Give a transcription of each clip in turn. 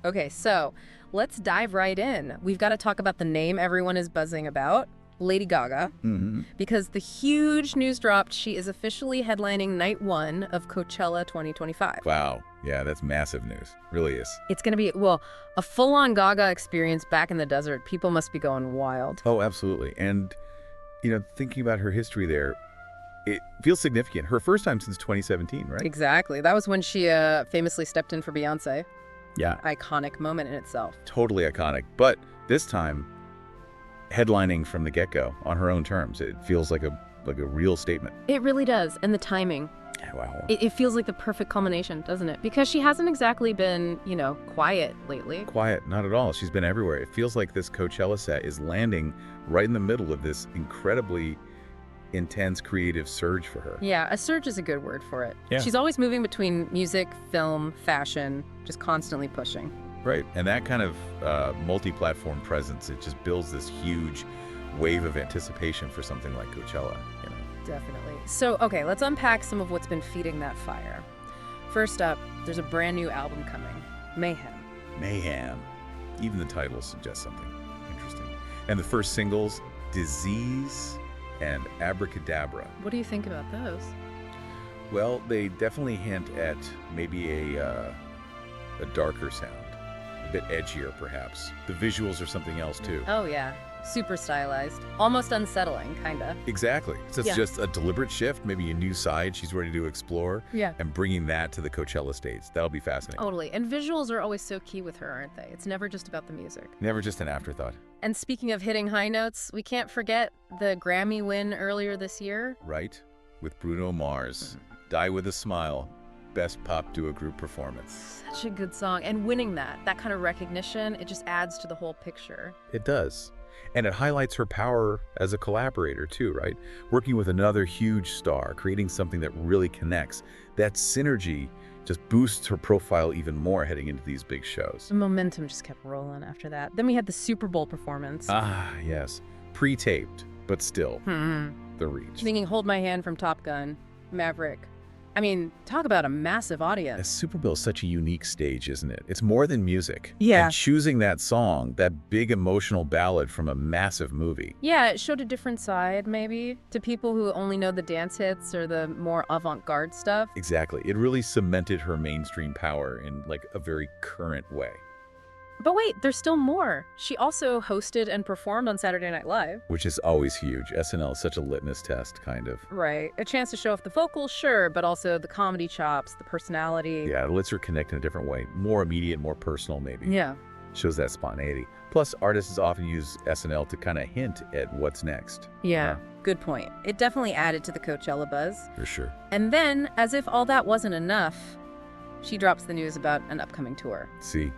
Okay, so let's dive right in. We've got to talk about the name everyone is buzzing about, Lady Gaga, because the huge news dropped she is officially headlining night one of Coachella 2025. Wow. Yeah, that's massive news. Really is. It's going to be, well, a full-on Gaga experience back in the desert. People must be going wild. Oh, absolutely. And, thinking about her history there, it feels significant. Her first time since 2017, right? Exactly. That was when she famously stepped in for Fiancé. Yeah. Iconic moment in itself. Totally iconic. But this time, headlining from the get-go on her own terms. It feels like a real statement. It really does. And the timing. Wow. It feels like the perfect culmination, doesn't it? Because she hasn't exactly been, quiet lately. Quiet, not at all. She's been everywhere. It feels like this Coachella set is landing right in the middle of this incredibly intense creative surge for her. Yeah, a surge is a good word for it. Yeah. She's always moving between music, film, fashion, just constantly pushing. Right. And that kind of multi-platform presence, it just builds this huge wave of anticipation for something like Coachella, Definitely. So, okay, let's unpack some of what's been feeding that fire. First up, there's a brand new album coming, Mayhem. Mayhem. Even the title suggests something interesting. And the first singles, Disease and Abracadabra. What do you think about those? Well, they definitely hint at maybe a darker sound, a bit edgier perhaps. The visuals are something else too. Oh, yeah. Super stylized. Almost unsettling, kinda. Exactly. So it's Yeah. just a deliberate shift, maybe a new side she's ready to explore. Yeah. And bringing that to the Coachella stage. That'll be fascinating. Totally. And visuals are always so key with her, aren't they? It's never just about the music. Never just an afterthought. And speaking of hitting high notes, we can't forget the Grammy win earlier this year. Right? With Bruno Mars. Die with a Smile. Best pop duo group performance. Such a good song. And winning that kind of recognition, it just adds to the whole picture. It does. And it highlights her power as a collaborator too, right? Working with another huge star, creating something that really connects. That synergy just boosts her profile even more heading into these big shows. The momentum just kept rolling after that. Then we had the Super Bowl performance. Ah, yes. Pre-taped, but still, the reach. Thinking Hold My Hand from Top Gun, Maverick. I mean, talk about a massive A audience. Super Bowl is such a unique stage, isn't it? It's more than music. Yeah. And choosing that song, that big emotional ballad from a massive movie. Yeah, it showed a different side, maybe, to people who only know the dance hits or the more avant-garde stuff. Exactly. It really cemented her mainstream power in like a very current way. But wait, there's still more. She also hosted and performed on Saturday Night Live. Which is always huge. SNL is such a litmus test, kind of. Right. A chance to show off the vocals, sure, but also the comedy chops, the personality. Yeah, it lets her connect in a different way. More immediate, more personal, maybe. Yeah. Shows that spontaneity. Plus, artists often use SNL to kind of hint at what's next. Yeah. Good point. It definitely added to the Coachella buzz. For sure. And then, as if all that wasn't enough, she drops the news about an upcoming tour. See,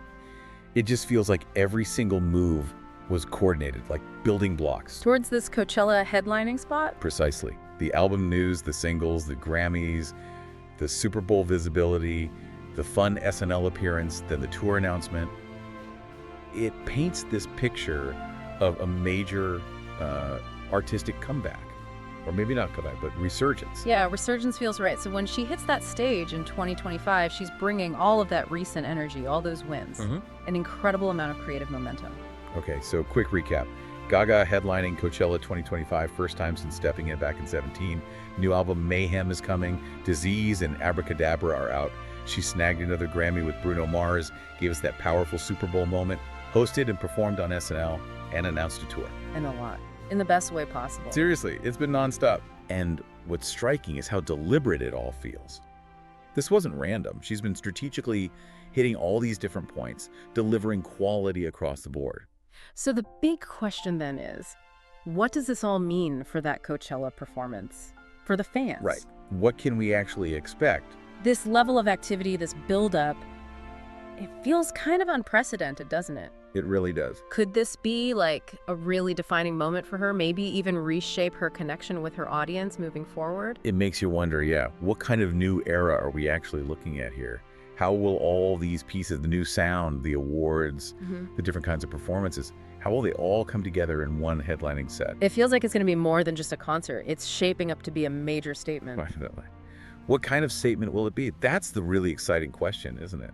it just feels like every single move was coordinated, like building blocks. Towards this Coachella headlining spot? Precisely. The album news, the singles, the Grammys, the Super Bowl visibility, the fun SNL appearance, then the tour announcement. It paints this picture of a major artistic comeback. Or maybe not comeback, but resurgence. Yeah, resurgence feels right. So when she hits that stage in 2025, she's bringing all of that recent energy, all those wins, an incredible amount of creative momentum. Okay, so quick recap. Gaga headlining Coachella 2025, first time since stepping in back in 2017. New album Mayhem is coming. Disease and Abracadabra are out. She snagged another Grammy with Bruno Mars, gave us that powerful Super Bowl moment, hosted and performed on SNL, and announced a tour. And a lot. In the best way possible. Seriously, it's been nonstop. And what's striking is how deliberate it all feels. This wasn't random. She's been strategically hitting all these different points, delivering quality across the board. So the big question then is, what does this all mean for that Coachella performance? For the fans? Right. What can we actually expect? This level of activity, this build-up, it feels kind of unprecedented, doesn't it? It really does. Could this be like a really defining moment for her? Maybe even reshape her connection with her audience moving forward? It makes you wonder, yeah, what kind of new era are we actually looking at here? How will all these pieces, the new sound, the awards, the different kinds of performances, how will they all come together in one headlining set? It feels like it's going to be more than just a concert. It's shaping up to be a major statement. Definitely. What kind of statement will it be? That's the really exciting question, isn't it?